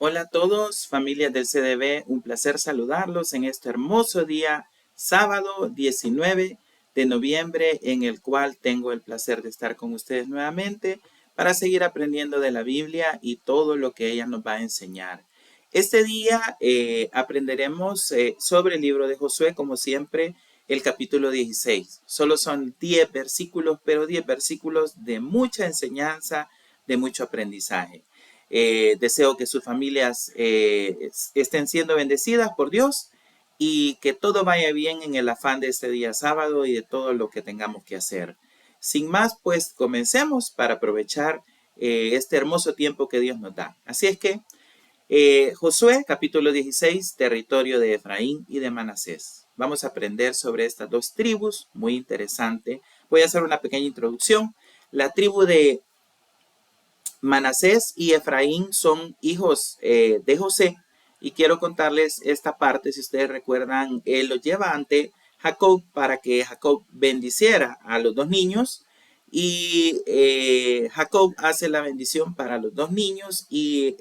Hola a todos, familias del CDB, un placer saludarlos en este hermoso día, sábado 19 de noviembre, en el cual tengo el placer de estar con ustedes nuevamente para seguir aprendiendo de la Biblia y todo lo que ella nos va a enseñar. Este día aprenderemos sobre el libro de Josué, como siempre, el capítulo 16. Solo son 10 versículos, pero 10 versículos de mucha enseñanza, de mucho aprendizaje. Deseo que sus familias estén siendo bendecidas por Dios y que todo vaya bien en el afán de este día sábado y de todo lo que tengamos que hacer. Sin más, pues comencemos para aprovechar este hermoso tiempo que Dios nos da. Así es que Josué, capítulo 16, territorio de Efraín y de Manasés. Vamos a aprender sobre estas dos tribus, muy interesante. Voy a hacer una pequeña introducción. La tribu de Manasés y Efraín son hijos de José, y quiero contarles esta parte. Si ustedes recuerdan, él los lleva ante Jacob para que Jacob bendiciera a los dos niños, y Jacob hace la bendición para los dos niños y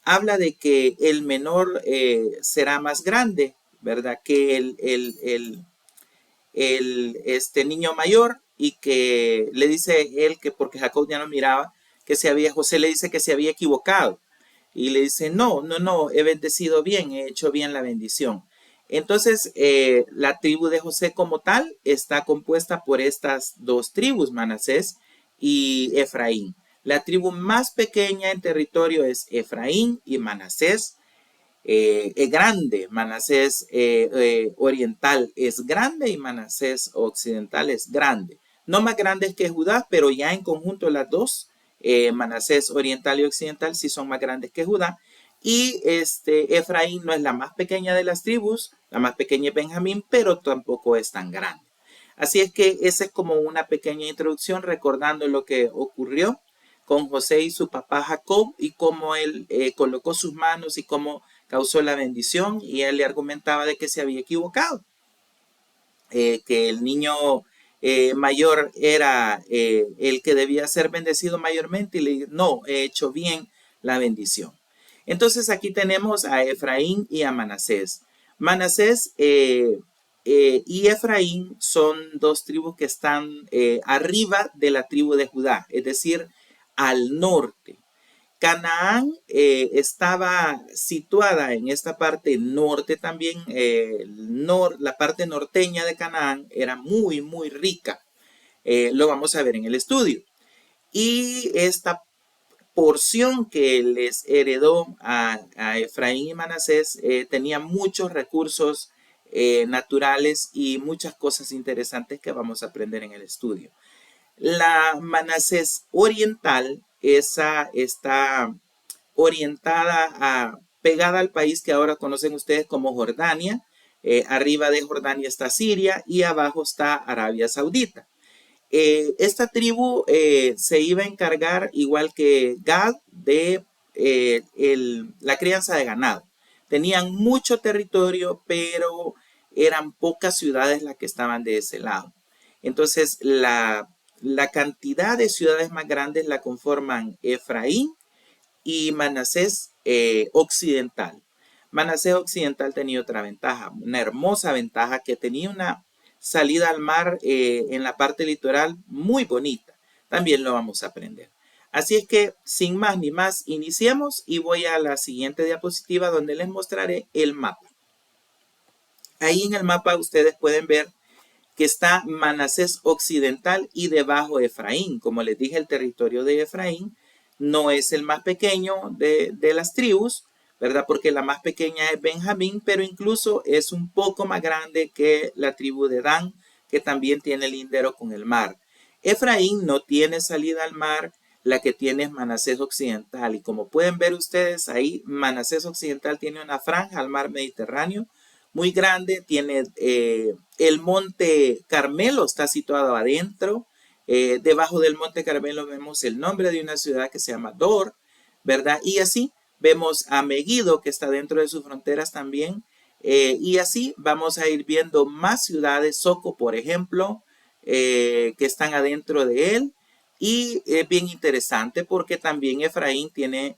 habla de que el menor será más grande, ¿verdad? Que este niño mayor, y que le dice él que porque Jacob ya no miraba, José le dice que se había equivocado, y le dice, no, he bendecido bien, he hecho bien la bendición. Entonces, la tribu de José como tal está compuesta por estas dos tribus, Manasés y Efraín. La tribu más pequeña en territorio es Efraín, y Manasés es grande. Manasés oriental es grande y Manasés occidental es grande. No más grandes que Judá, pero ya en conjunto las dos, Manasés oriental y occidental, sí son más grandes que Judá. Y Efraín no es la más pequeña de las tribus, la más pequeña es Benjamín, pero tampoco es tan grande. Así es que esa es como una pequeña introducción recordando lo que ocurrió con José y su papá Jacob, y cómo él colocó sus manos y cómo causó la bendición, y él le argumentaba de que se había equivocado, que el niño mayor era el que debía ser bendecido mayormente, y le dijo, no, he hecho bien la bendición. Entonces aquí tenemos a Efraín y a Manasés. Manasés y Efraín son dos tribus que están arriba de la tribu de Judá, es decir, al norte. Canaán estaba situada en esta parte norte también. La parte norteña de Canaán era muy, muy rica. Lo vamos a ver en el estudio. Y esta porción que les heredó a Efraín y Manasés tenía muchos recursos naturales y muchas cosas interesantes que vamos a aprender en el estudio. La Manasés oriental, esa está pegada al país que ahora conocen ustedes como Jordania. Arriba de Jordania está Siria y abajo está Arabia Saudita. Esta tribu se iba a encargar, igual que Gad, de la crianza de ganado. Tenían mucho territorio, pero eran pocas ciudades las que estaban de ese lado. Entonces, la cantidad de ciudades más grandes la conforman Efraín y Manasés occidental. Manasés occidental tenía otra ventaja, una hermosa ventaja, que tenía una salida al mar en la parte litoral muy bonita. También lo vamos a aprender. Así es que, sin más ni más, iniciemos, y voy a la siguiente diapositiva donde les mostraré el mapa. Ahí en el mapa ustedes pueden ver que está Manasés occidental y debajo Efraín. Como les dije, el territorio de Efraín no es el más pequeño de las tribus, ¿verdad? Porque la más pequeña es Benjamín, pero incluso es un poco más grande que la tribu de Dan, que también tiene lindero con el mar. Efraín no tiene salida al mar, la que tiene es Manasés occidental. Y como pueden ver ustedes ahí, Manasés occidental tiene una franja al mar Mediterráneo muy grande. Tiene el monte Carmelo, está situado adentro. Debajo del monte Carmelo vemos el nombre de una ciudad que se llama Dor, ¿verdad? Y así vemos a Megiddo, que está dentro de sus fronteras también. Y así vamos a ir viendo más ciudades, Soco, por ejemplo, que están adentro de él. Y es bien interesante porque también Efraín tiene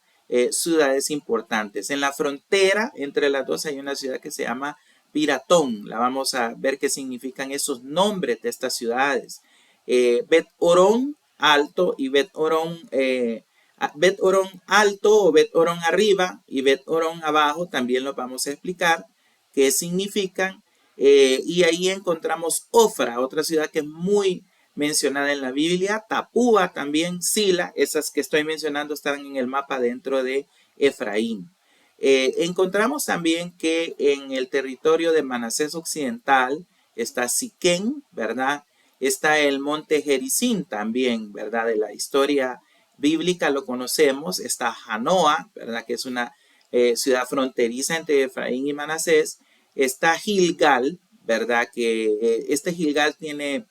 ciudades importantes. En la frontera entre las dos hay una ciudad que se llama Piratón. La vamos a ver qué significan esos nombres de estas ciudades. Bet Orón alto y Bet Orón alto o Bet Orón arriba y Bet Orón abajo también lo vamos a explicar qué significan. Y ahí encontramos Ofra, otra ciudad que es muy mencionada en la Biblia. Tapúa también, Sila, esas que estoy mencionando están en el mapa dentro de Efraín. Encontramos también que en el territorio de Manasés Occidental está Siquén, ¿verdad? Está el monte Gerizim también, ¿verdad? De la historia bíblica lo conocemos. Está Janoa, ¿verdad? Que es una ciudad fronteriza entre Efraín y Manasés. Está Gilgal, ¿verdad? Que este Gilgal tiene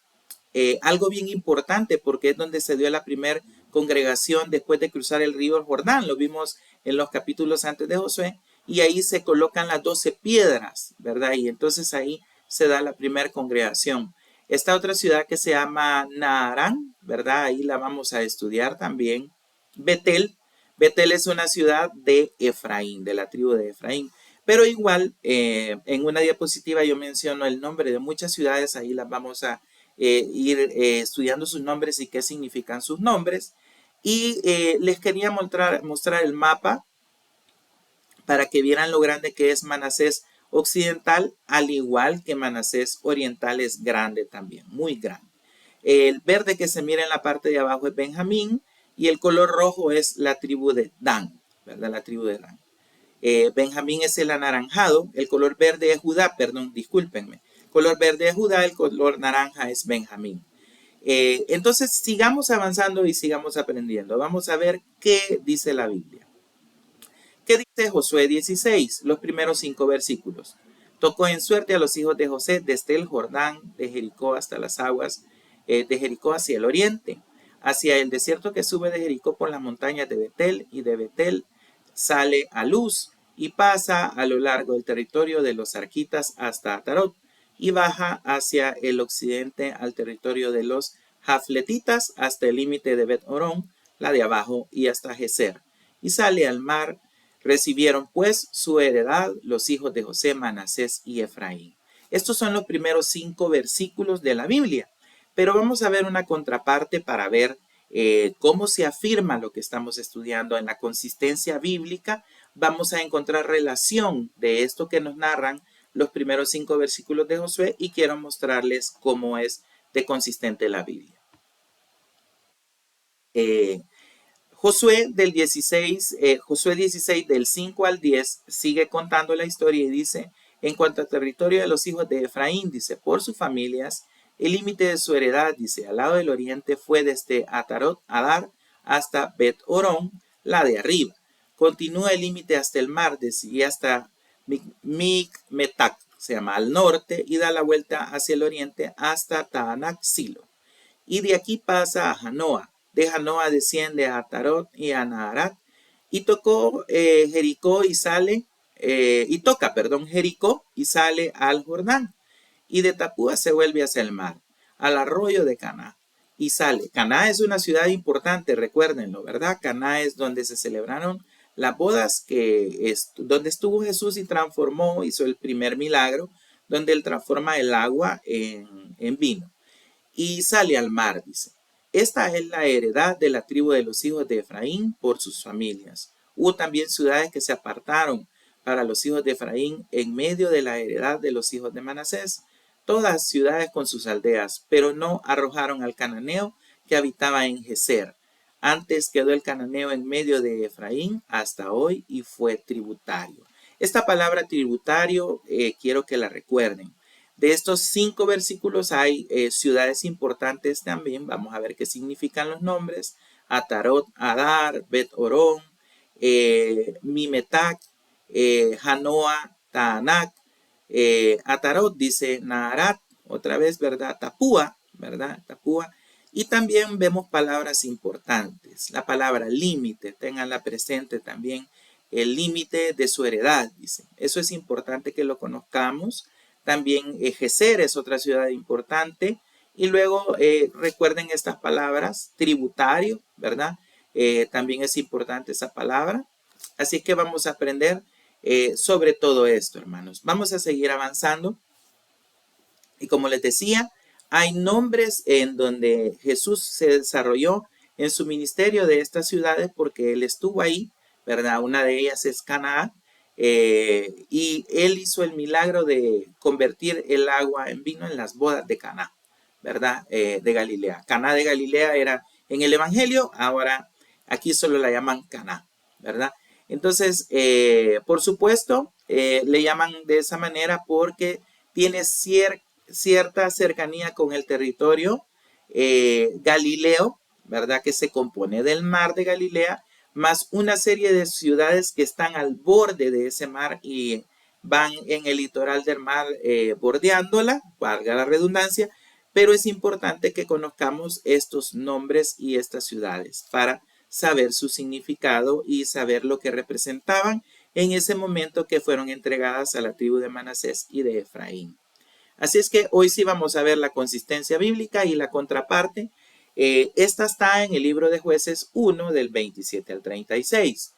algo bien importante porque es donde se dio la primera congregación después de cruzar el río Jordán. Lo vimos en los capítulos antes de Josué y ahí se colocan las 12 piedras, ¿verdad? Y entonces ahí se da la primera congregación. Esta otra ciudad que se llama Naarán, ¿verdad? Ahí la vamos a estudiar también. Betel. Betel es una ciudad de Efraín, de la tribu de Efraín. Pero igual, en una diapositiva yo menciono el nombre de muchas ciudades, ahí las vamos a ir estudiando sus nombres y qué significan sus nombres. Y les quería mostrar el mapa para que vieran lo grande que es Manasés Occidental, al igual que Manasés Oriental es grande también, muy grande. El verde que se mira en la parte de abajo es Benjamín y el color rojo es la tribu de Dan, ¿verdad? La tribu de Dan. Benjamín es el anaranjado, el color verde es Judá, perdón, discúlpenme. Color verde es Judá, el color naranja es Benjamín. Entonces sigamos avanzando y sigamos aprendiendo. Vamos a ver qué dice la Biblia. ¿Qué dice Josué 16? Los primeros 5 versículos. Tocó en suerte a los hijos de José desde el Jordán, de Jericó hasta las aguas, de Jericó hacia el oriente, hacia el desierto que sube de Jericó por las montañas de Betel, y de Betel sale a Luz y pasa a lo largo del territorio de los arquitas hasta Atarot y baja hacia el occidente al territorio de los jafletitas hasta el límite de Bet Orón, la de abajo, y hasta Geser, y sale al mar. Recibieron pues su heredad los hijos de José, Manasés y Efraín. Estos son los primeros 5 versículos de la Biblia, pero vamos a ver una contraparte para ver cómo se afirma lo que estamos estudiando en la consistencia bíblica. Vamos a encontrar relación de esto que nos narran los primeros 5 versículos de Josué y quiero mostrarles cómo es de consistente la Biblia. Josué 16 del 5 al 10 sigue contando la historia y dice, en cuanto al territorio de los hijos de Efraín, dice, por sus familias, el límite de su heredad, dice, al lado del oriente fue desde Atarot Adar hasta Bet Orón, la de arriba. Continúa el límite hasta el mar y hasta Micmetac, se llama al norte, y da la vuelta hacia el oriente hasta Taanac Silo. Y de aquí pasa a Janoa. De Janoa desciende a Atarot y a Naharat. Y tocó Jericó y sale, Jericó y sale al Jordán. Y de Tapúa se vuelve hacia el mar, al arroyo de Caná. Y sale. Caná es una ciudad importante, recuérdenlo, ¿verdad? Caná es donde se celebraron las bodas, donde estuvo Jesús y transformó, hizo el primer milagro, donde él transforma el agua en vino. Y sale al mar, dice. Esta es la heredad de la tribu de los hijos de Efraín por sus familias. Hubo también ciudades que se apartaron para los hijos de Efraín en medio de la heredad de los hijos de Manasés, todas ciudades con sus aldeas, pero no arrojaron al cananeo que habitaba en Geser. Antes quedó el cananeo en medio de Efraín hasta hoy y fue tributario. Esta palabra tributario quiero que la recuerden. De estos 5 versículos hay ciudades importantes también. Vamos a ver qué significan los nombres. Atarot, Adar, Bet Orón, Mimetac, Janoa, Taanac. Atarot dice Naharat, otra vez, ¿verdad? Tapúa, ¿verdad? Tapúa. Y también vemos palabras importantes. La palabra límite, ténganla presente también. El límite de su heredad, dice. Eso es importante que lo conozcamos. También Geser es otra ciudad importante. Y luego recuerden estas palabras, tributario, ¿verdad? También es importante esa palabra. Así que vamos a aprender sobre todo esto, hermanos. Vamos a seguir avanzando. Y como les decía, hay nombres en donde Jesús se desarrolló en su ministerio de estas ciudades porque él estuvo ahí, ¿verdad? Una de ellas es Canaán, y él hizo el milagro de convertir el agua en vino en las bodas de Caná, ¿verdad? De Galilea. Caná de Galilea era en el Evangelio, ahora aquí solo la llaman Caná, ¿verdad? Entonces, por supuesto, le llaman de esa manera porque tiene cierta cercanía con el territorio Galileo, ¿verdad? Que se compone del mar de Galilea, más una serie de ciudades que están al borde de ese mar y van en el litoral del mar bordeándola, valga la redundancia, pero es importante que conozcamos estos nombres y estas ciudades para saber su significado y saber lo que representaban en ese momento que fueron entregadas a la tribu de Manasés y de Efraín. Así es que hoy sí vamos a ver la consistencia bíblica y la contraparte. Esta está en el libro de Jueces 1 del 27 al 36.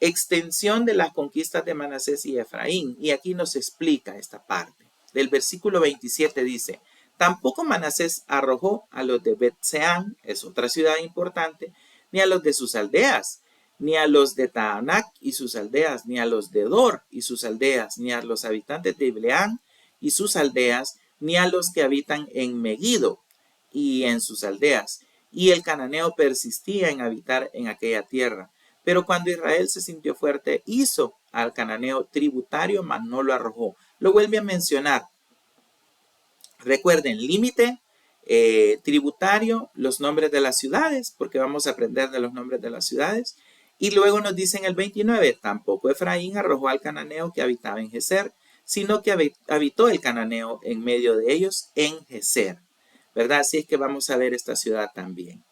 Extensión de las conquistas de Manasés y Efraín. Y aquí nos explica esta parte. Del versículo 27 dice, tampoco Manasés arrojó a los de Bet-Seán, es otra ciudad importante, ni a los de sus aldeas, ni a los de Taanac y sus aldeas, ni a los de Dor y sus aldeas, ni a los habitantes de Ibleán y sus aldeas, ni a los que habitan en Megiddo y en sus aldeas. Y el cananeo persistía en habitar en aquella tierra. Pero cuando Israel se sintió fuerte, hizo al cananeo tributario, mas no lo arrojó. Lo vuelve a mencionar. Recuerden, límite, tributario, los nombres de las ciudades, porque vamos a aprender de los nombres de las ciudades. Y luego nos dice en el 29, tampoco Efraín arrojó al cananeo que habitaba en Geser, sino que habitó el cananeo en medio de ellos en Geser, ¿verdad? Así es que vamos a ver esta ciudad también.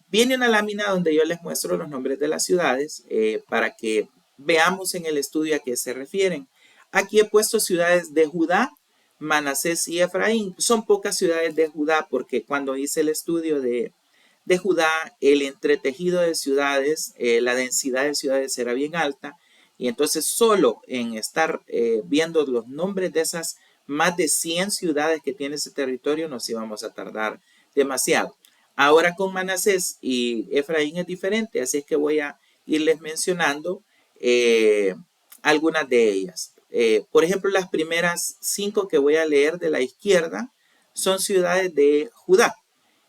Viene una lámina donde yo les muestro los nombres de las ciudades para que veamos en el estudio a qué se refieren. Aquí he puesto ciudades de Judá, Manasés y Efraín. Son pocas ciudades de Judá porque cuando hice el estudio de Judá, el entretejido de ciudades, la densidad de ciudades era bien alta. Y entonces solo en estar viendo los nombres de esas más de 100 ciudades que tiene ese territorio nos íbamos a tardar demasiado. Ahora con Manasés y Efraín es diferente, así es que voy a irles mencionando algunas de ellas. Por ejemplo, las primeras 5 que voy a leer de la izquierda son ciudades de Judá.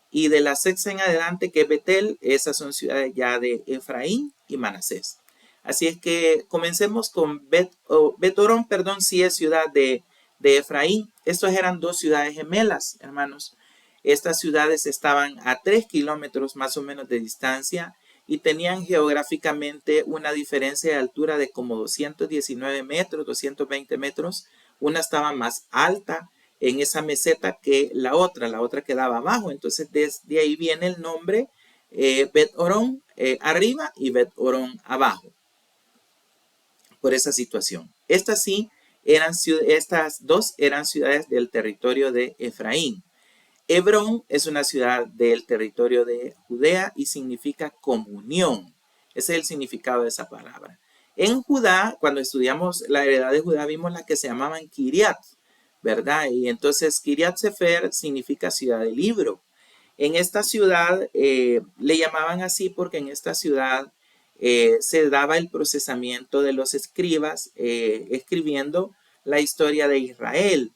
Y de la sexta en adelante, que es Betel, esas son ciudades ya de Efraín y Manasés. Así es que comencemos con Bet-Orón, sí es ciudad de Efraín. Estos eran 2 ciudades gemelas, hermanos. Estas ciudades estaban a 3 kilómetros más o menos de distancia y tenían geográficamente una diferencia de altura de como 219 metros, 220 metros. Una estaba más alta en esa meseta que la otra quedaba abajo. Entonces desde ahí viene el nombre Bet-Orón arriba y Bet-Orón abajo, por esa situación. Estas dos eran ciudades del territorio de Efraín. Hebrón es una ciudad del territorio de Judea y significa comunión. Ese es el significado de esa palabra. En Judá, cuando estudiamos la heredad de Judá, vimos las que se llamaban Kiriat, ¿verdad? Y entonces Kiriat Sefer significa ciudad del libro. En esta ciudad le llamaban así porque en esta ciudad se daba el procesamiento de los escribas escribiendo la historia de Israel,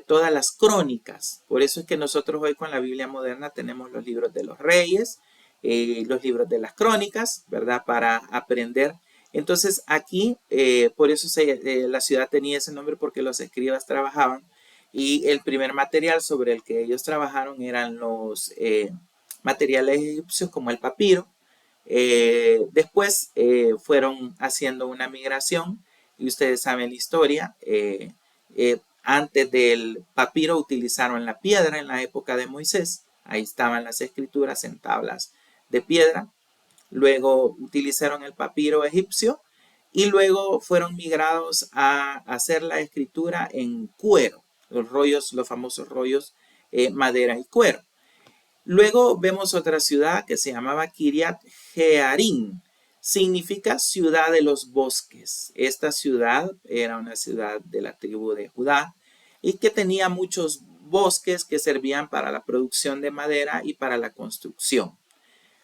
todas las crónicas. Por eso es que nosotros hoy con la Biblia moderna tenemos los libros de los reyes, los libros de las crónicas, ¿verdad? Para aprender. Entonces aquí, por eso la ciudad tenía ese nombre porque los escribas trabajaban y el primer material sobre el que ellos trabajaron eran los materiales egipcios como el papiro. Después fueron haciendo una migración y ustedes saben la historia. Antes del papiro utilizaron la piedra en la época de Moisés. Ahí estaban las escrituras en tablas de piedra. Luego utilizaron el papiro egipcio y luego fueron migrados a hacer la escritura en cuero, los famosos rollos madera y cuero. Luego vemos otra ciudad que se llamaba Kiriat Jearim. significa ciudad de los bosques. Esta ciudad era una ciudad de la tribu de Judá y que tenía muchos bosques que servían para la producción de madera y para la construcción.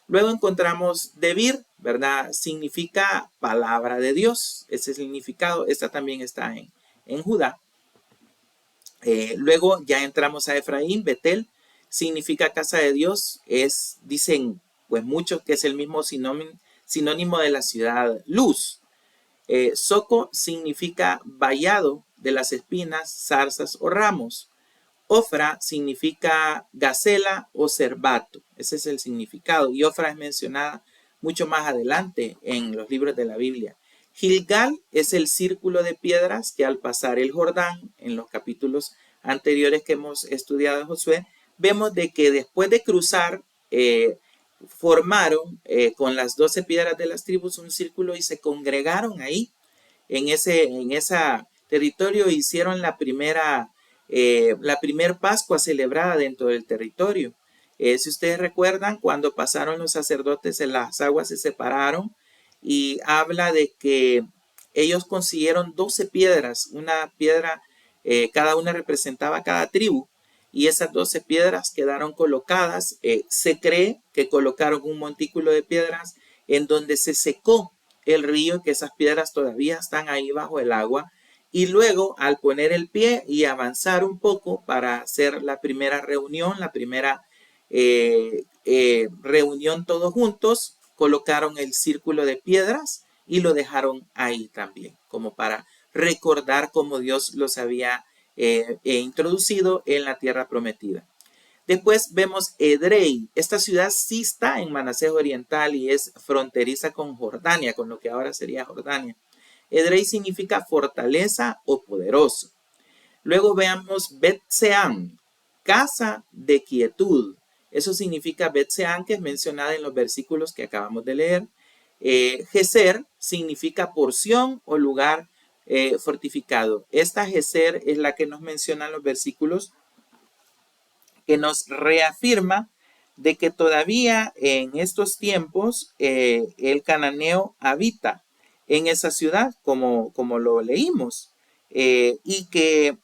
Luego encontramos Debir, ¿verdad? Significa palabra de Dios. Ese significado, esta también está en Judá. Luego ya entramos a Efraín, Betel, significa casa de Dios. Dicen pues muchos que es el mismo sinónimo de la ciudad Luz. Soco significa vallado de las espinas, zarzas o ramos. Ofra significa gacela o cervato. Ese es el significado. Y Ofra es mencionada mucho más adelante en los libros de la Biblia. Gilgal es el círculo de piedras que al pasar el Jordán, en los capítulos anteriores que hemos estudiado en Josué, vemos de que después de cruzar, formaron con las 12 piedras de las tribus un círculo y se congregaron ahí, en ese territorio. Hicieron la primera Pascua celebrada dentro del territorio. Si ustedes recuerdan, cuando pasaron los sacerdotes, las aguas se separaron y habla de que ellos consiguieron 12 piedras, una piedra, cada una representaba a cada tribu, y esas 12 piedras quedaron colocadas. Se cree que colocaron un montículo de piedras en donde se secó el río, que esas piedras todavía están ahí bajo el agua. Y luego, al poner el pie y avanzar un poco para hacer la primera reunión, la primera reunión todos juntos, colocaron el círculo de piedras y lo dejaron ahí también, como para recordar cómo Dios los había introducido en la tierra prometida. Después vemos Edrei. Esta ciudad sí está en Manasés Oriental y es fronteriza con Jordania, con lo que ahora sería Jordania. Edrei significa fortaleza o poderoso. Luego veamos Bet-Sean, casa de quietud. Eso significa Bet-Sean, que es mencionada en los versículos que acabamos de leer. Geser significa porción o lugar fortificado. Esta Geser es la que nos mencionan los versículos, que nos reafirma de que todavía en estos tiempos el cananeo habita en esa ciudad, como lo leímos, y que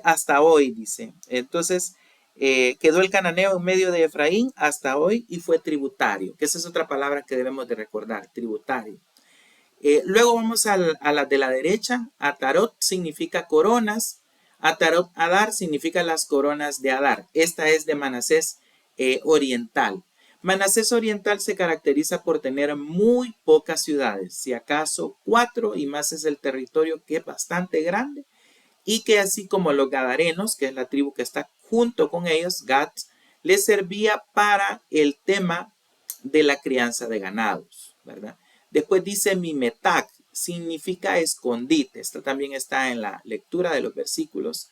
hasta hoy, dice. Entonces, quedó el cananeo en medio de Efraín hasta hoy y fue tributario, que esa es otra palabra que debemos de recordar, tributario. Luego vamos a la de la derecha. Atarot significa coronas. Atarot Adar significa las coronas de Adar. Esta es de Manasés Oriental. Manasés Oriental se caracteriza por tener muy pocas ciudades, si acaso 4, y más es el territorio, que es bastante grande, y que así como los gadarenos, que es la tribu que está junto con ellos, Gad, les servía para el tema de la crianza de ganados, ¿verdad? Después dice Mimetac, significa escondite. Esto también está en la lectura de los versículos.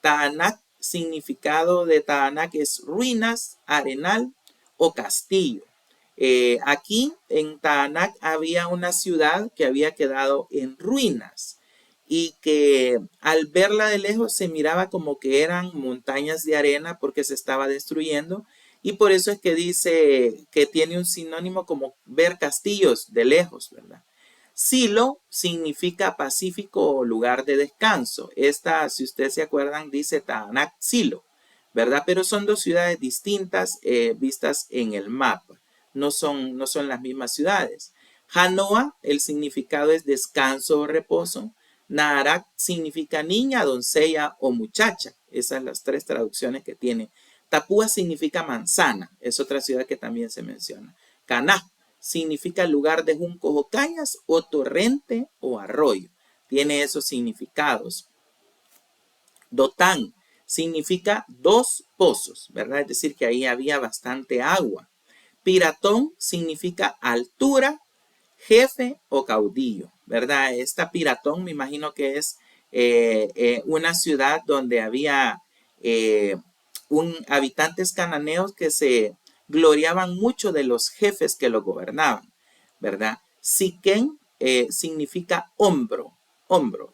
Taanac, significado de Taanac es ruinas, arenal o castillo. Aquí en Taanac había una ciudad que había quedado en ruinas y que al verla de lejos se miraba como que eran montañas de arena porque se estaba destruyendo, y por eso es que dice que tiene un sinónimo como ver castillos de lejos, ¿verdad? Silo significa pacífico o lugar de descanso. Esta, si ustedes se acuerdan, dice Taanac Silo, ¿verdad? Pero son dos ciudades distintas vistas en el mapa. No son las mismas ciudades. Janoa, el significado es descanso o reposo. Naarak significa niña, doncella o muchacha. Esas son las 3 traducciones que tiene. Tapúa significa manzana. Es otra ciudad que también se menciona. Caná significa lugar de juncos o cañas, o torrente o arroyo. Tiene esos significados. Dotán significa 2 pozos, ¿verdad? Es decir, que ahí había bastante agua. Piratón significa altura, jefe o caudillo, ¿verdad? Esta Piratón me imagino que es una ciudad donde había habitantes cananeos que se gloriaban mucho de los jefes que lo gobernaban, ¿verdad? Siquén significa hombro,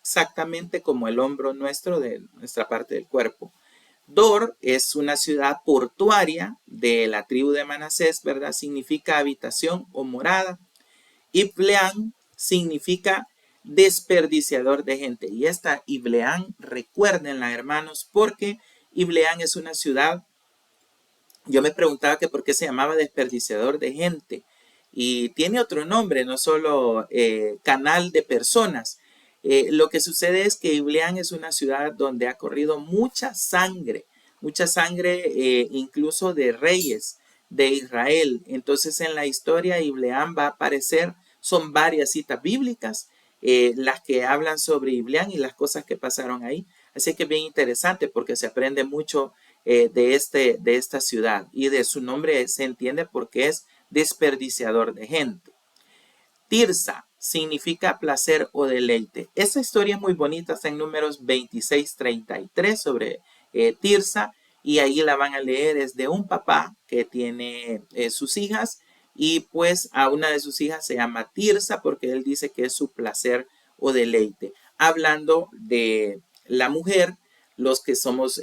exactamente como el hombro nuestro, de nuestra parte del cuerpo. Dor es una ciudad portuaria de la tribu de Manasés, ¿verdad? Significa habitación o morada. Ibleán significa desperdiciador de gente. Y esta Ibleán, recuérdenla, hermanos, porque Ibleán es una ciudad. Yo me preguntaba que por qué se llamaba desperdiciador de gente. Y tiene otro nombre, no solo canal de personas. Lo que sucede es que Ibleán es una ciudad donde ha corrido mucha sangre incluso de reyes de Israel. Entonces en la historia Ibleán va a aparecer, son varias citas bíblicas, las que hablan sobre Ibleán y las cosas que pasaron ahí. Así que bien interesante porque se aprende mucho de esta ciudad, y de su nombre se entiende porque es desperdiciador de gente. Tirsa significa placer o deleite. Esta historia es muy bonita, está en Números 26:33 sobre Tirsa, y ahí la van a leer. Es de un papá que tiene sus hijas, y pues a una de sus hijas se llama Tirsa porque él dice que es su placer o deleite. Hablando de la mujer, los que somos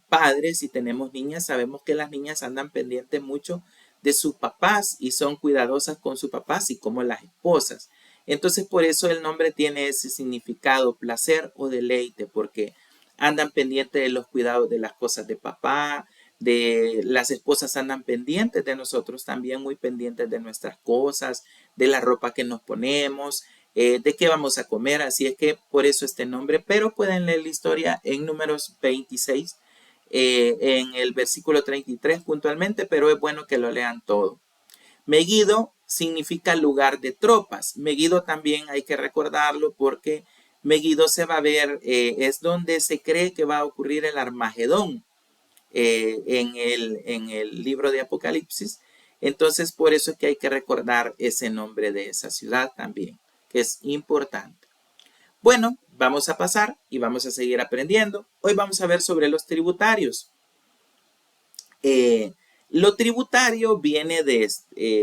padres y tenemos niñas, sabemos que las niñas andan pendientes mucho de sus papás y son cuidadosas con sus papás, y como las esposas. Entonces por eso el nombre tiene ese significado, placer o deleite, porque andan pendientes de los cuidados de las cosas de papá. De las esposas andan pendientes de nosotros también, muy pendientes de nuestras cosas, de la ropa que nos ponemos, de qué vamos a comer. Así es que por eso este nombre, pero pueden leer la historia en Números 26, en el versículo 33 puntualmente, pero es bueno que lo lean todo. Megiddo significa lugar de tropas. Megiddo también hay que recordarlo porque Megiddo se va a ver, es donde se cree que va a ocurrir el Armagedón en el libro de Apocalipsis. Entonces por eso es que hay que recordar ese nombre de esa ciudad también, que es importante. Bueno, vamos a pasar y vamos a seguir aprendiendo. Hoy vamos a ver sobre los tributarios. Lo tributario viene de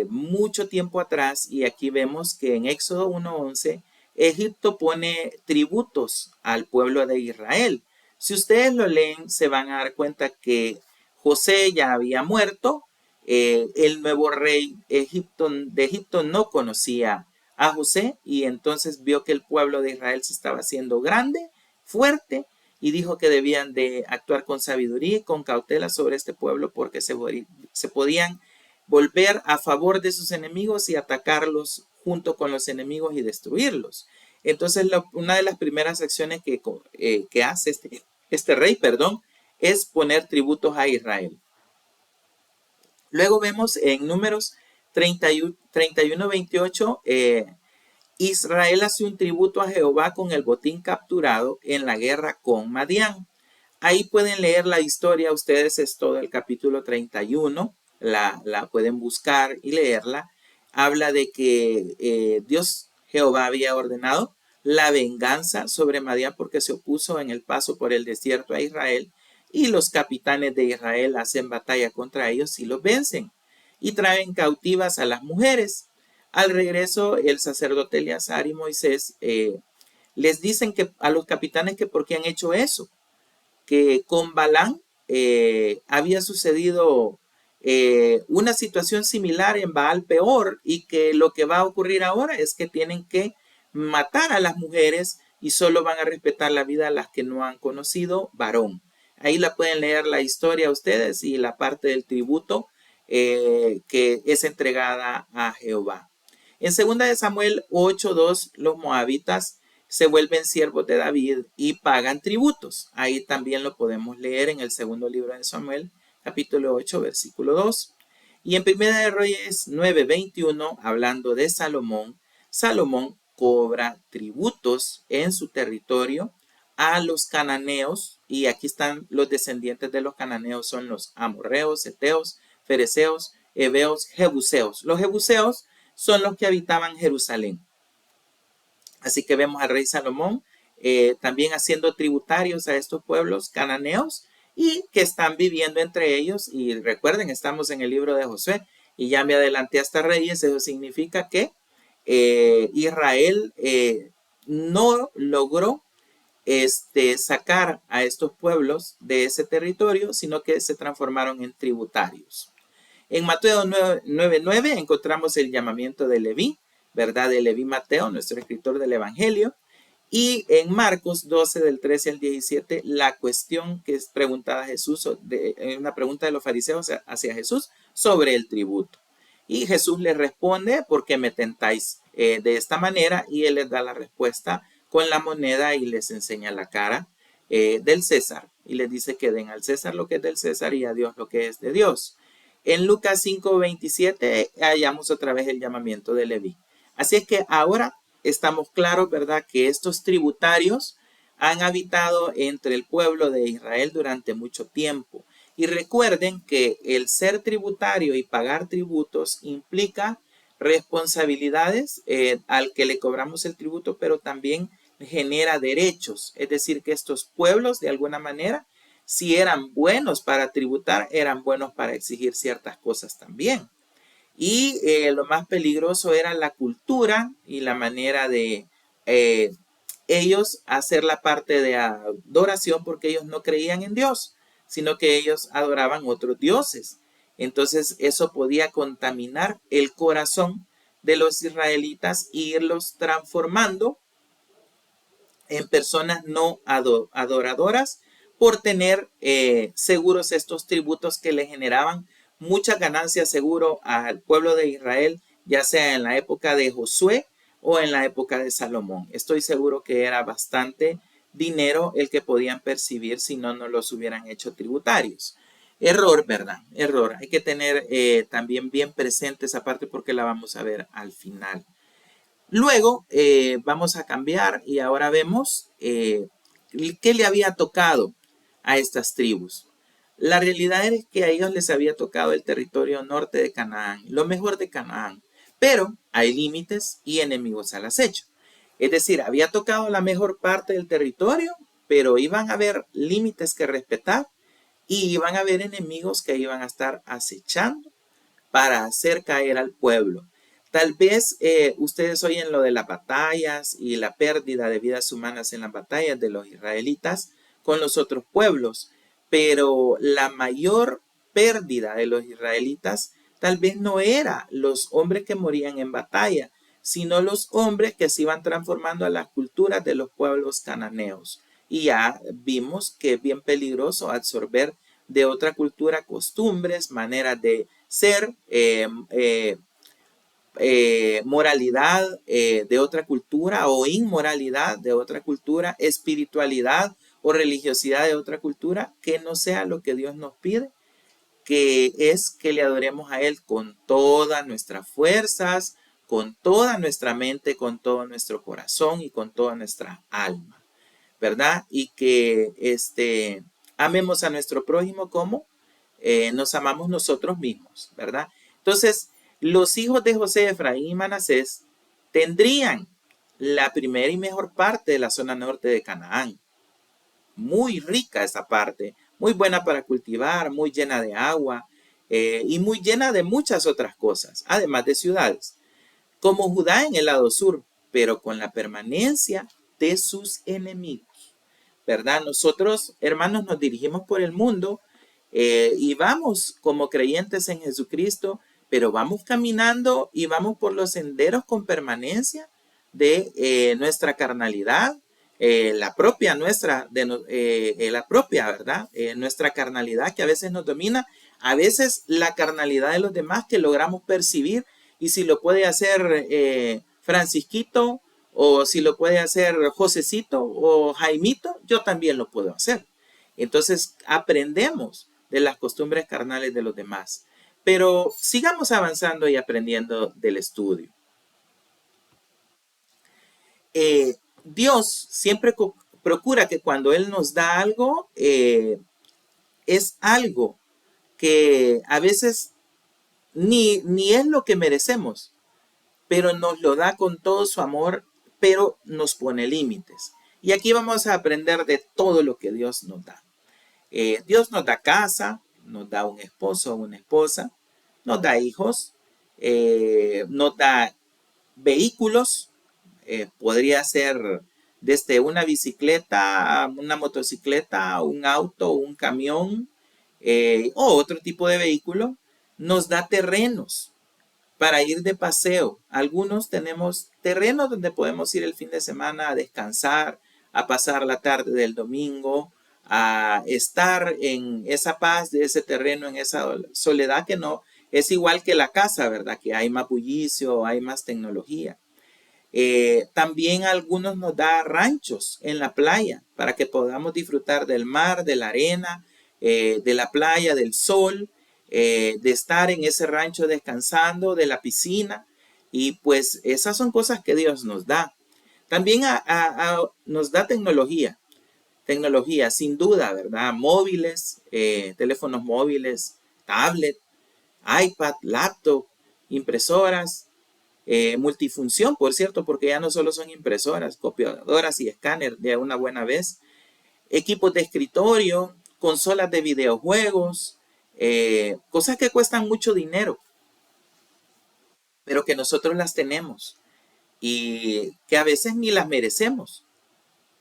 mucho tiempo atrás, y aquí vemos que en Éxodo 1:11 Egipto pone tributos al pueblo de Israel. Si ustedes lo leen, se van a dar cuenta que José ya había muerto. El nuevo rey de Egipto no conocía a José, y entonces vio que el pueblo de Israel se estaba haciendo grande, fuerte, y dijo que debían de actuar con sabiduría y con cautela sobre este pueblo porque se podían volver a favor de sus enemigos y atacarlos junto con los enemigos y destruirlos. Entonces una de las primeras acciones que hace este rey, es poner tributos a Israel. Luego vemos en Números 31:28, Israel hace un tributo a Jehová con el botín capturado en la guerra con Madián. Ahí pueden leer la historia ustedes, es todo el capítulo 31, la pueden buscar y leerla. Habla de que Dios Jehová había ordenado la venganza sobre Madián porque se opuso en el paso por el desierto a Israel, y los capitanes de Israel hacen batalla contra ellos y los vencen y traen cautivas a las mujeres. Al regreso, el sacerdote Eleazar y Moisés les dicen que a los capitanes que por qué han hecho eso, que con Balán había sucedido una situación similar en Baal Peor, y que lo que va a ocurrir ahora es que tienen que matar a las mujeres y solo van a respetar la vida a las que no han conocido varón. Ahí la pueden leer la historia ustedes y la parte del tributo que es entregada a Jehová. En 2 de Samuel 8:2, los moabitas se vuelven siervos de David y pagan tributos. Ahí también lo podemos leer en el segundo libro de Samuel, capítulo 8, versículo 2. Y en 1 de Reyes 9:21, hablando de Salomón, Salomón cobra tributos en su territorio a los cananeos, y aquí están los descendientes de los cananeos, son los amorreos, heteos, fereceos, heveos, jebuseos. Los jebuseos son los que habitaban Jerusalén. Así que vemos al rey Salomón también haciendo tributarios a estos pueblos cananeos y que están viviendo entre ellos. Y recuerden, estamos en el libro de Josué y ya me adelanté hasta Reyes. Eso significa que Israel no logró sacar a estos pueblos de ese territorio, sino que se transformaron en tributarios. En Mateo 9:9 encontramos el llamamiento de Leví, ¿verdad? De Leví Mateo, nuestro escritor del Evangelio. Y en Marcos 12, del 13 al 17, la cuestión que es preguntada a Jesús, una pregunta de los fariseos hacia Jesús sobre el tributo. Y Jesús les responde, ¿por qué me tentáis de esta manera? Y él les da la respuesta con la moneda y les enseña la cara del César. Y les dice que den al César lo que es del César y a Dios lo que es de Dios. En Lucas 5:27 hallamos otra vez el llamamiento de Leví. Así es que ahora estamos claros, ¿verdad?, que estos tributarios han habitado entre el pueblo de Israel durante mucho tiempo. Y recuerden que el ser tributario y pagar tributos implica responsabilidades al que le cobramos el tributo, pero también genera derechos. Es decir, que estos pueblos, de alguna manera, si eran buenos para tributar, eran buenos para exigir ciertas cosas también. Y lo más peligroso era la cultura y la manera de ellos hacer la parte de adoración, porque ellos no creían en Dios, sino que ellos adoraban otros dioses. Entonces eso podía contaminar el corazón de los israelitas e irlos transformando en personas no adoradoras por tener seguros estos tributos que le generaban muchas ganancias seguro al pueblo de Israel, ya sea en la época de Josué o en la época de Salomón. Estoy seguro que era bastante dinero el que podían percibir si no los hubieran hecho tributarios. Error, ¿verdad? Error. Hay que tener también bien presente esa parte porque la vamos a ver al final. Luego vamos a cambiar y ahora vemos qué le había tocado a estas tribus. La realidad es que a ellos les había tocado el territorio norte de Canaán, lo mejor de Canaán, pero hay límites y enemigos al acecho. Es decir, había tocado la mejor parte del territorio, pero iban a haber límites que respetar y iban a haber enemigos que iban a estar acechando para hacer caer al pueblo. Tal vez ustedes oyen lo de las batallas y la pérdida de vidas humanas en las batallas de los israelitas con los otros pueblos, pero la mayor pérdida de los israelitas tal vez no era los hombres que morían en batalla, sino los hombres que se iban transformando a las culturas de los pueblos cananeos. Y ya vimos que es bien peligroso absorber de otra cultura costumbres, maneras de ser, moralidad de otra cultura o inmoralidad de otra cultura, espiritualidad o religiosidad de otra cultura, que no sea lo que Dios nos pide, que es que le adoremos a Él con todas nuestras fuerzas, con toda nuestra mente, con todo nuestro corazón y con toda nuestra alma, ¿verdad? Y que amemos a nuestro prójimo como nos amamos nosotros mismos, ¿verdad? Entonces, los hijos de José, Efraín y Manasés tendrían la primera y mejor parte de la zona norte de Canaán. Muy rica esa parte, muy buena para cultivar, muy llena de agua y muy llena de muchas otras cosas, además de ciudades. Como Judá en el lado sur, pero con la permanencia de sus enemigos, ¿verdad? Nosotros, hermanos, nos dirigimos por el mundo y vamos como creyentes en Jesucristo, pero vamos caminando y vamos por los senderos con permanencia de nuestra carnalidad, la propia nuestra, la propia, ¿verdad? Nuestra carnalidad que a veces nos domina, a veces la carnalidad de los demás que logramos percibir, y si lo puede hacer Francisquito, o si lo puede hacer Josecito o Jaimito, yo también lo puedo hacer. Entonces aprendemos de las costumbres carnales de los demás. Pero sigamos avanzando y aprendiendo del estudio. Dios siempre procura que cuando Él nos da algo, es algo que a veces ni es lo que merecemos, pero nos lo da con todo su amor, pero nos pone límites. Y aquí vamos a aprender de todo lo que Dios nos da. Dios nos da casa, nos da un esposo o una esposa, nos da hijos, nos da vehículos, podría ser desde una bicicleta, una motocicleta, un auto, un camión o otro tipo de vehículo. nos da terrenos para ir de paseo. Algunos tenemos terrenos donde podemos ir el fin de semana a descansar, a pasar la tarde del domingo, a estar en esa paz de ese terreno, en esa soledad que no es igual que la casa, ¿verdad? Que hay más bullicio, hay más tecnología. También a algunos nos da ranchos en la playa para que podamos disfrutar del mar, de la arena, de la playa, del sol, de estar en ese rancho descansando, de la piscina. Y pues esas son cosas que Dios nos da. También nos da tecnología sin duda, ¿verdad? Móviles, teléfonos móviles, tablet, iPad, laptop, impresoras, multifunción, por cierto, porque ya no solo son impresoras, copiadoras y escáner de una buena vez, equipos de escritorio, consolas de videojuegos, cosas que cuestan mucho dinero, pero que nosotros las tenemos y que a veces ni las merecemos,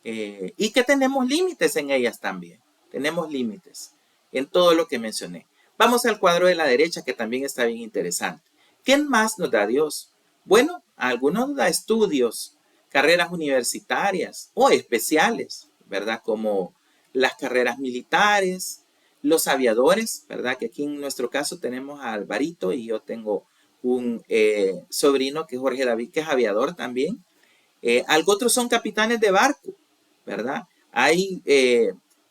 y que tenemos límites en ellas también. Tenemos límites en todo lo que mencioné. Vamos al cuadro de la derecha, que también está bien interesante. ¿Qué más nos da Dios? Bueno, a algunos nos da estudios, carreras universitarias o especiales, ¿verdad? Como las carreras militares, los aviadores, ¿verdad? Que aquí en nuestro caso tenemos a Alvarito y yo tengo un sobrino que es Jorge David, que es aviador también. Algo otros son capitanes de barco, ¿verdad? Hay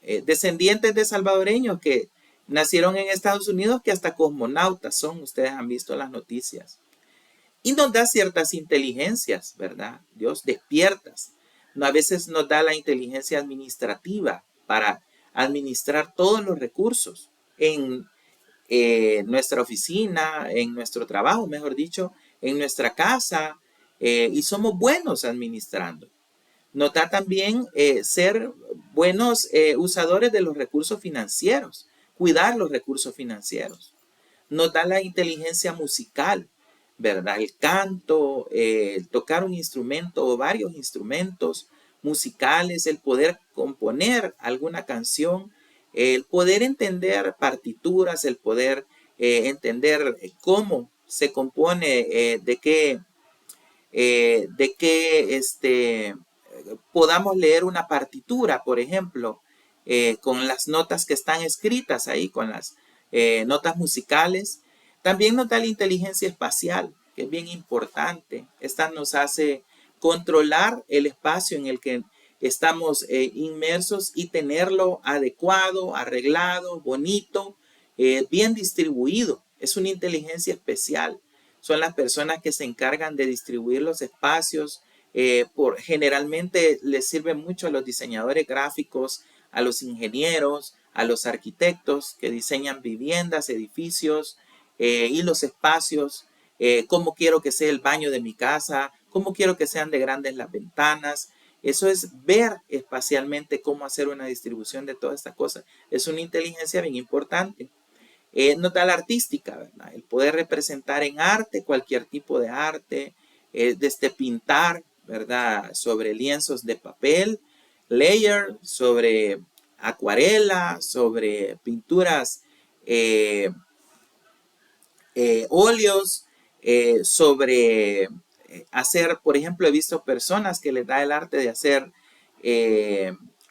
descendientes de salvadoreños que nacieron en Estados Unidos que hasta cosmonautas son, ustedes han visto las noticias. Y nos da ciertas inteligencias, ¿verdad? Dios despiertas. A veces nos da la inteligencia administrativa para administrar todos los recursos en nuestra oficina, en nuestro trabajo, mejor dicho, en nuestra casa, y somos buenos administrando. Nos da también ser buenos usadores de los recursos financieros, cuidar los recursos financieros. Nos da la inteligencia musical, ¿verdad? El canto, el tocar un instrumento o varios instrumentos musicales, el poder componer alguna canción, el poder entender partituras, el poder entender cómo se compone, de qué podamos leer una partitura, por ejemplo, con las notas que están escritas ahí, con las notas musicales. También nos da la inteligencia espacial, que es bien importante. Esta nos hace controlar el espacio en el que estamos inmersos y tenerlo adecuado, arreglado, bonito, bien distribuido. Es una inteligencia especial. Son las personas que se encargan de distribuir los espacios. Generalmente les sirve mucho a los diseñadores gráficos, a los ingenieros, a los arquitectos que diseñan viviendas, edificios y los espacios. Cómo quiero que sea el baño de mi casa, cómo quiero que sean de grandes las ventanas. Eso es ver espacialmente cómo hacer una distribución de todas estas cosas. Es una inteligencia bien importante. Nos da la artística, ¿verdad? El poder representar en arte cualquier tipo de arte, desde pintar, ¿verdad? Sobre lienzos de papel, layer, sobre acuarela, sobre pinturas, óleos, sobre hacer, por ejemplo, he visto personas que les da el arte de hacer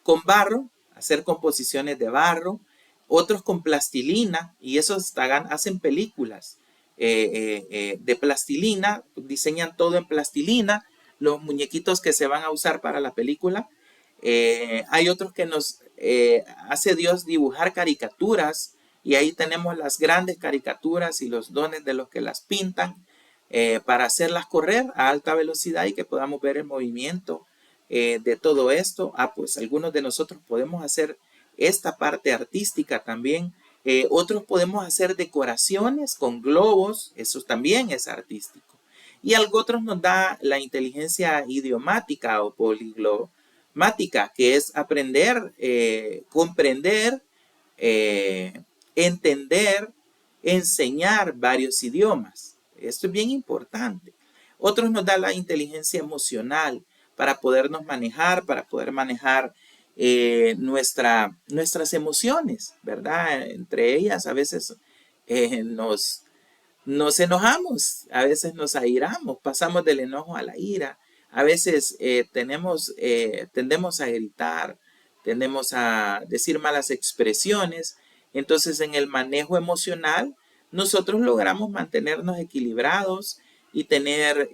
con barro, hacer composiciones de barro, otros con plastilina, y esos hacen películas de plastilina, diseñan todo en plastilina, los muñequitos que se van a usar para la película. Hay otros que nos hace Dios dibujar caricaturas, y ahí tenemos las grandes caricaturas y los dones de los que las pintan para hacerlas correr a alta velocidad y que podamos ver el movimiento de todo esto. Pues algunos de nosotros podemos hacer esta parte artística también. Otros podemos hacer decoraciones con globos, eso también es artístico. Y algo otros nos da la inteligencia idiomática o poliglomática, que es aprender, comprender, entender, enseñar varios idiomas. Esto es bien importante. Otros nos da la inteligencia emocional para podernos manejar, para poder manejar nuestras emociones, ¿verdad? Entre ellas a veces nos Nos enojamos, a veces nos airamos, pasamos del enojo a la ira, a veces tendemos a gritar, tendemos a decir malas expresiones. Entonces, en el manejo emocional, nosotros logramos mantenernos equilibrados y tener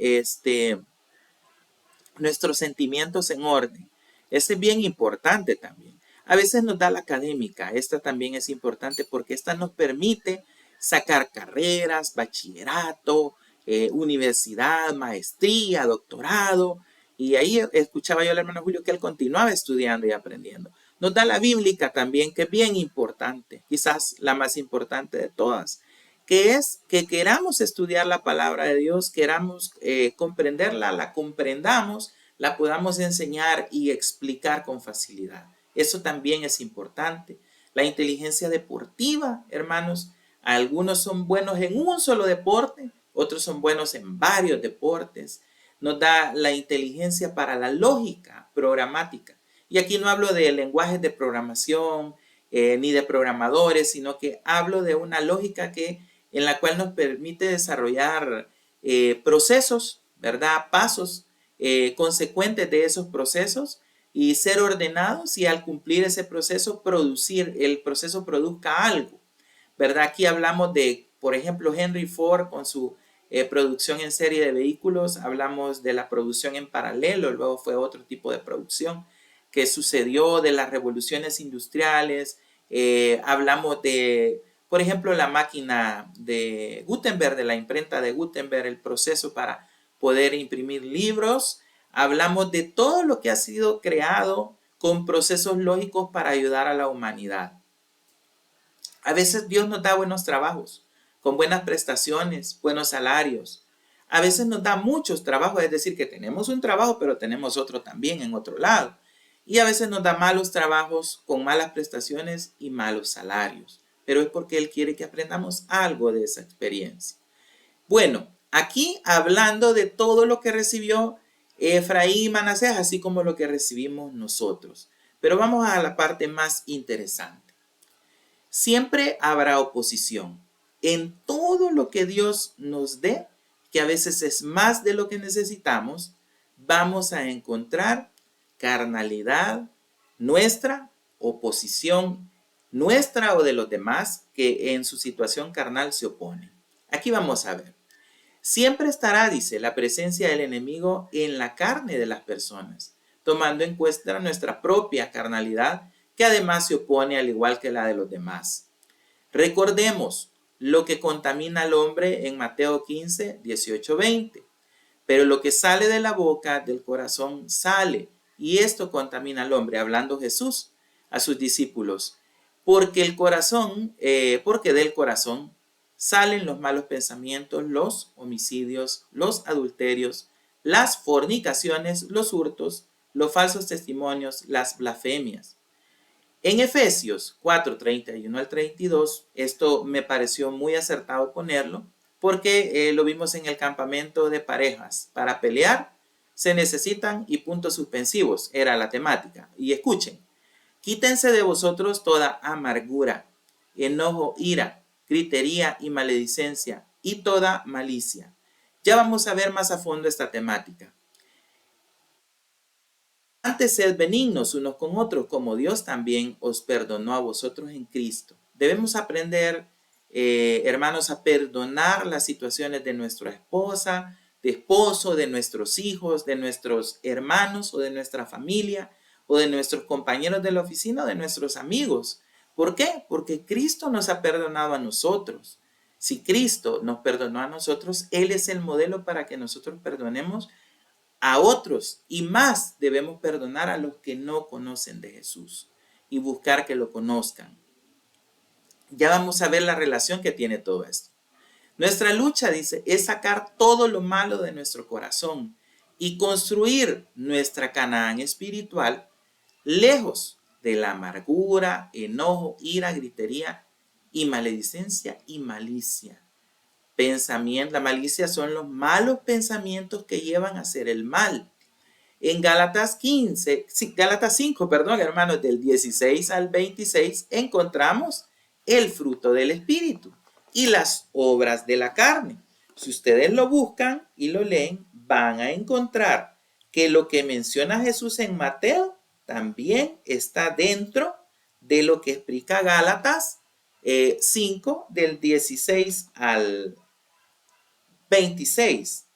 nuestros sentimientos en orden. Este es bien importante también. A veces nos da la académica. Esta también es importante porque esta nos permite sacar carreras, bachillerato, universidad, maestría, doctorado. Y ahí escuchaba yo al hermano Julio que él continuaba estudiando y aprendiendo. Nos da la bíblica también, que es bien importante, quizás la más importante de todas, que es que queramos estudiar la palabra de Dios, queramos comprenderla, la comprendamos, la podamos enseñar y explicar con facilidad. Eso también es importante. La inteligencia deportiva, hermanos, algunos son buenos en un solo deporte, otros son buenos en varios deportes. Nos da la inteligencia para la lógica programática. Y aquí no hablo de lenguajes de programación ni de programadores, sino que hablo de una lógica en la cual nos permite desarrollar procesos, ¿verdad? Pasos consecuentes de esos procesos y ser ordenados, y al cumplir ese proceso el proceso produzca algo, ¿verdad? Aquí hablamos de, por ejemplo, Henry Ford con su producción en serie de vehículos. Hablamos de la producción en paralelo, luego fue otro tipo de producción que sucedió, de las revoluciones industriales. Hablamos de, por ejemplo, la máquina de Gutenberg, de la imprenta de Gutenberg, el proceso para poder imprimir libros. Hablamos de todo lo que ha sido creado con procesos lógicos para ayudar a la humanidad. A veces Dios nos da buenos trabajos, con buenas prestaciones, buenos salarios. A veces nos da muchos trabajos, es decir, que tenemos un trabajo, pero tenemos otro también en otro lado. Y a veces nos da malos trabajos con malas prestaciones y malos salarios. Pero es porque Él quiere que aprendamos algo de esa experiencia. Bueno, aquí hablando de todo lo que recibió Efraín y Manasés, así como lo que recibimos nosotros. Pero vamos a la parte más interesante. Siempre habrá oposición en todo lo que Dios nos dé, que a veces es más de lo que necesitamos. Vamos a encontrar carnalidad nuestra, oposición nuestra o de los demás que en su situación carnal se oponen. Aquí vamos a ver. Siempre estará, dice, la presencia del enemigo en la carne de las personas, tomando en cuenta nuestra propia carnalidad, que además se opone al igual que la de los demás. Recordemos lo que contamina al hombre en Mateo 15, 18, 20. Pero lo que sale de la boca, del corazón, sale, y esto contamina al hombre, hablando Jesús a sus discípulos. Porque del corazón salen los malos pensamientos, los homicidios, los adulterios, las fornicaciones, los hurtos, los falsos testimonios, las blasfemias. En Efesios 4, 31 al 32, esto me pareció muy acertado ponerlo, porque lo vimos en el campamento de parejas. Para pelear se necesitan y puntos suspensivos, era la temática. Y escuchen, quítense de vosotros toda amargura, enojo, ira, gritería y maledicencia, y toda malicia. Ya vamos a ver más a fondo esta temática. Antes sed benignos unos con otros, como Dios también os perdonó a vosotros en Cristo. Debemos aprender, hermanos, a perdonar las situaciones de nuestra esposa, de esposo, de nuestros hijos, de nuestros hermanos o de nuestra familia, o de nuestros compañeros de la oficina o de nuestros amigos. ¿Por qué? Porque Cristo nos ha perdonado a nosotros. Si Cristo nos perdonó a nosotros, Él es el modelo para que nosotros perdonemos a otros, y más debemos perdonar a los que no conocen de Jesús y buscar que lo conozcan. Ya vamos a ver la relación que tiene todo esto. Nuestra lucha, dice, es sacar todo lo malo de nuestro corazón y construir nuestra Canaán espiritual lejos de la amargura, enojo, ira, gritería y maledicencia y malicia. La malicia son los malos pensamientos que llevan a hacer el mal. En Gálatas 5, hermanos, del 16 al 26, encontramos el fruto del Espíritu. y las obras de la carne. Si ustedes lo buscan y lo leen, van a encontrar que lo que menciona Jesús en Mateo también está dentro de lo que explica Gálatas 5 del 16 al 26.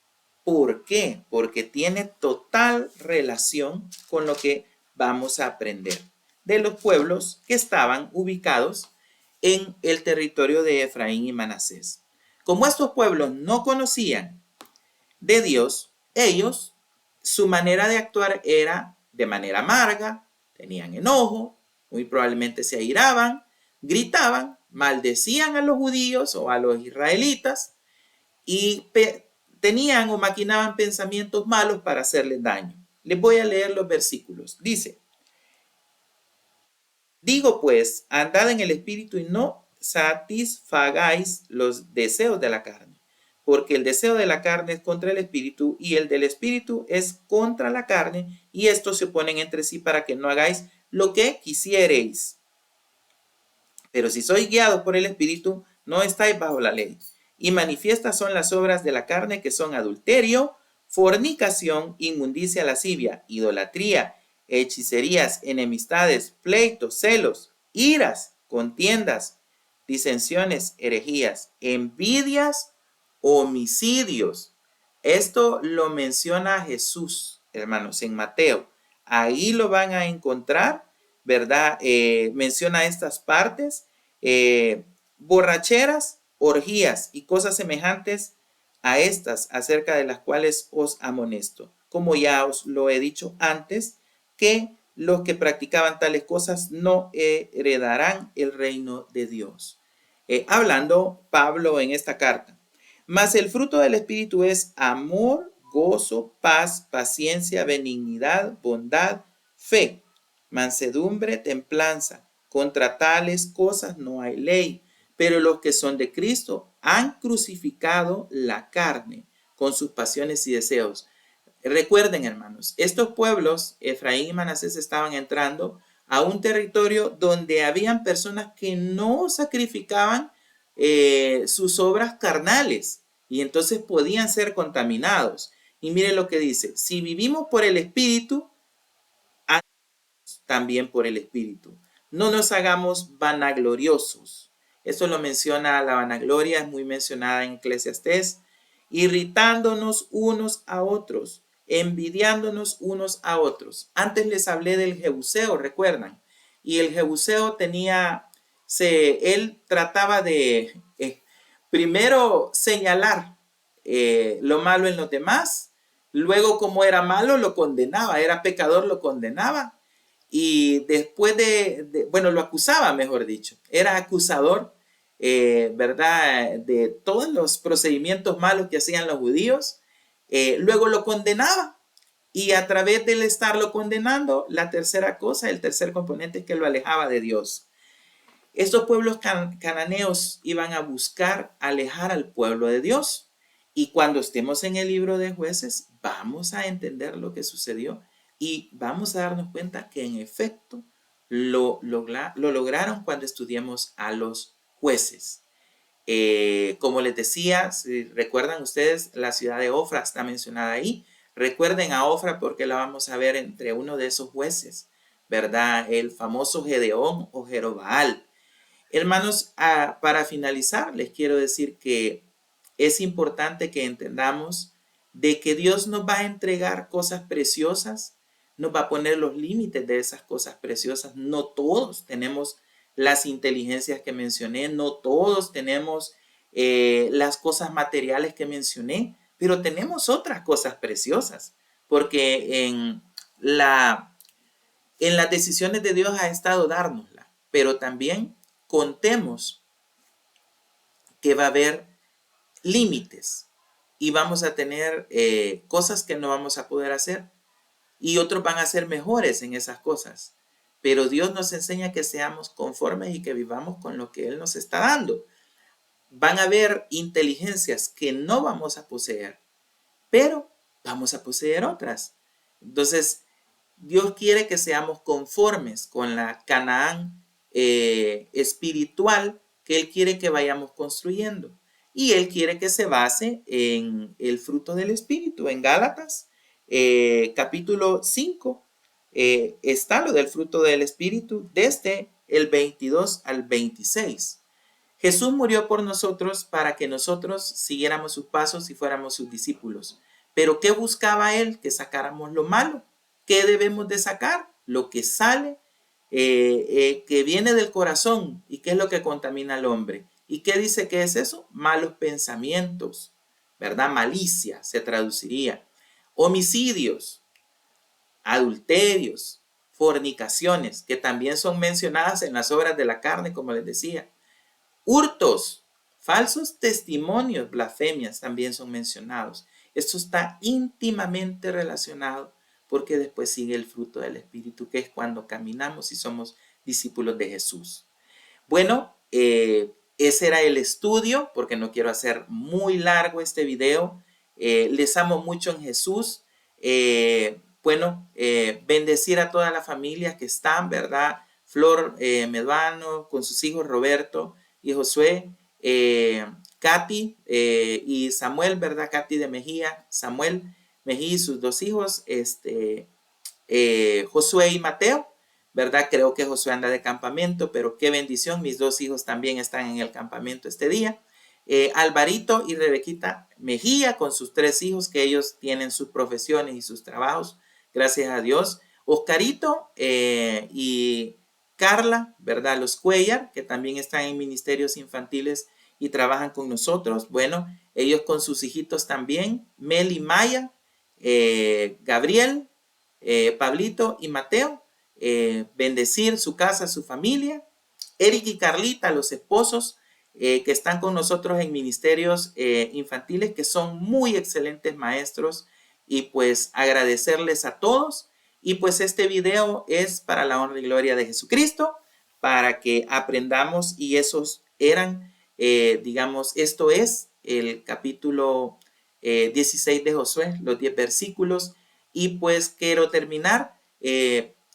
¿Por qué? Porque tiene total relación con lo que vamos a aprender de los pueblos que estaban ubicados en el territorio de Efraín y Manasés. Como estos pueblos no conocían de Dios, ellos, su manera de actuar era de manera amarga, tenían enojo, muy probablemente se airaban, gritaban, maldecían a los judíos o a los israelitas y tenían o maquinaban pensamientos malos para hacerles daño. Les voy a leer los versículos. Dice, digo pues, andad en el espíritu y no satisfagáis los deseos de la carne, porque el deseo de la carne es contra el espíritu y el del espíritu es contra la carne, y estos se oponen entre sí para que no hagáis lo que quisiereis. Pero si sois guiados por el espíritu, no estáis bajo la ley. Y manifiestas son las obras de la carne, que son adulterio, fornicación, inmundicia, lascivia, idolatría, hechicerías, enemistades, pleitos, celos, iras, contiendas, disensiones, herejías, envidias, homicidios. Esto lo menciona Jesús, hermanos, en Mateo. Ahí lo van a encontrar, ¿verdad? Menciona estas partes, borracheras, orgías y cosas semejantes a estas, acerca de las cuales os amonesto. Como ya os lo he dicho antes, que los que practicaban tales cosas no heredarán el reino de Dios. Hablando Pablo en esta carta. Mas el fruto del Espíritu es amor, gozo, paz, paciencia, benignidad, bondad, fe, mansedumbre, templanza. Contra tales cosas no hay ley. Pero los que son de Cristo han crucificado la carne con sus pasiones y deseos. Recuerden, hermanos, estos pueblos, Efraín y Manasés, estaban entrando a un territorio donde habían personas que no sacrificaban sus obras carnales y entonces podían ser contaminados. Y miren lo que dice, si vivimos por el Espíritu, también por el Espíritu. No nos hagamos vanagloriosos. Eso lo menciona la vanagloria, es muy mencionada en Eclesiastés. Irritándonos unos a otros, envidiándonos unos a otros. Antes les hablé del Jebuseo, recuerdan. Y el Jebuseo tenía, él trataba de primero señalar lo malo en los demás. Luego, como era malo, lo condenaba. Era pecador, lo condenaba. Y después bueno, lo acusaba, mejor dicho. Era acusador, ¿verdad? De todos los procedimientos malos que hacían los judíos. Luego lo condenaba. Y a través del estarlo condenando, la tercera cosa, el tercer componente es que lo alejaba de Dios. Estos pueblos cananeos iban a buscar alejar al pueblo de Dios. Y cuando estemos en el libro de Jueces, vamos a entender lo que sucedió y vamos a darnos cuenta que en efecto lo lograron cuando estudiamos a los jueces. Como les decía, si recuerdan ustedes, la ciudad de Ofra está mencionada ahí. Recuerden a Ofra porque la vamos a ver entre uno de esos jueces, ¿verdad? El famoso Gedeón o Jerobaal. Hermanos, para finalizar, les quiero decir que es importante que entendamos de que Dios nos va a entregar cosas preciosas, nos va a poner los límites de esas cosas preciosas. No todos tenemos las inteligencias que mencioné, no todos tenemos las cosas materiales que mencioné, pero tenemos otras cosas preciosas, porque en las decisiones de Dios ha estado dárnosla, pero también contemos que va a haber límites y vamos a tener cosas que no vamos a poder hacer y otros van a ser mejores en esas cosas. Pero Dios nos enseña que seamos conformes y que vivamos con lo que Él nos está dando. Van a haber inteligencias que no vamos a poseer, pero vamos a poseer otras. Entonces, Dios quiere que seamos conformes con la Canaán espiritual que Él quiere que vayamos construyendo. Y Él quiere que se base en el fruto del Espíritu. En Gálatas, capítulo 5, está lo del fruto del Espíritu desde el 22 al 26. Jesús murió por nosotros para que nosotros siguiéramos sus pasos y fuéramos sus discípulos. Pero ¿qué buscaba Él? Que sacáramos lo malo. ¿Qué debemos de sacar? Lo que sale, que viene del corazón. ¿Y qué es lo que contamina al hombre? ¿Y qué dice que es eso? Malos pensamientos, ¿verdad? Malicia se traduciría. Homicidios, adulterios, fornicaciones, que también son mencionadas en las obras de la carne, como les decía. Hurtos, falsos testimonios, blasfemias también son mencionados. Esto está íntimamente relacionado porque después sigue el fruto del Espíritu, que es cuando caminamos y somos discípulos de Jesús. Bueno, ese era el estudio, porque no quiero hacer muy largo este video. Les amo mucho en Jesús. Bendecir a toda la familia que están, ¿verdad? Flor Medrano con sus hijos Roberto y Josué, Katy y Samuel, ¿verdad? Katy de Mejía, Samuel Mejía y sus dos hijos, Josué y Mateo, ¿verdad? Creo que Josué anda de campamento, pero qué bendición, mis dos hijos también están en el campamento este día. Alvarito y Rebequita Mejía con sus tres hijos, que ellos tienen sus profesiones y sus trabajos, gracias a Dios. Oscarito y Carla, ¿verdad? Los Cuellar, que también están en ministerios infantiles y trabajan con nosotros. Bueno, ellos con sus hijitos también, Mel y Maya, Gabriel, Pablito y Mateo, bendecir su casa, su familia. Eric y Carlita, los esposos que están con nosotros en ministerios infantiles, que son muy excelentes maestros, y pues agradecerles a todos. Y pues este video es para la honra y gloria de Jesucristo, para que aprendamos, y esos eran, esto es el capítulo 16 de Josué, los 10 versículos. Y pues quiero terminar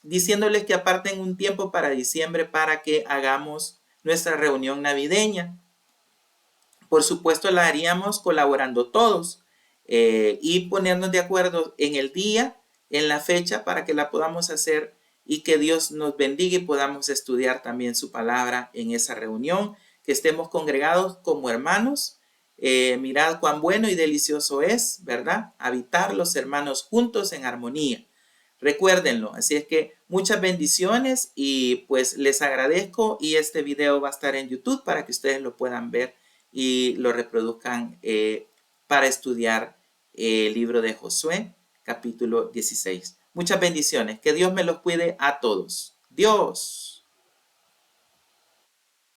diciéndoles que aparten un tiempo para diciembre para que hagamos nuestra reunión navideña. Por supuesto la haríamos colaborando todos y ponernos de acuerdo en el día, en la fecha, para que la podamos hacer y que Dios nos bendiga y podamos estudiar también su palabra en esa reunión, que estemos congregados como hermanos. Mirad cuán bueno y delicioso es, ¿verdad? Habitar los hermanos juntos en armonía. Recuérdenlo. Así es que muchas bendiciones y pues les agradezco, y este video va a estar en YouTube para que ustedes lo puedan ver y lo reproduzcan para estudiar el libro de Josué, capítulo 16. Muchas bendiciones. Que Dios me los cuide a todos. Dios.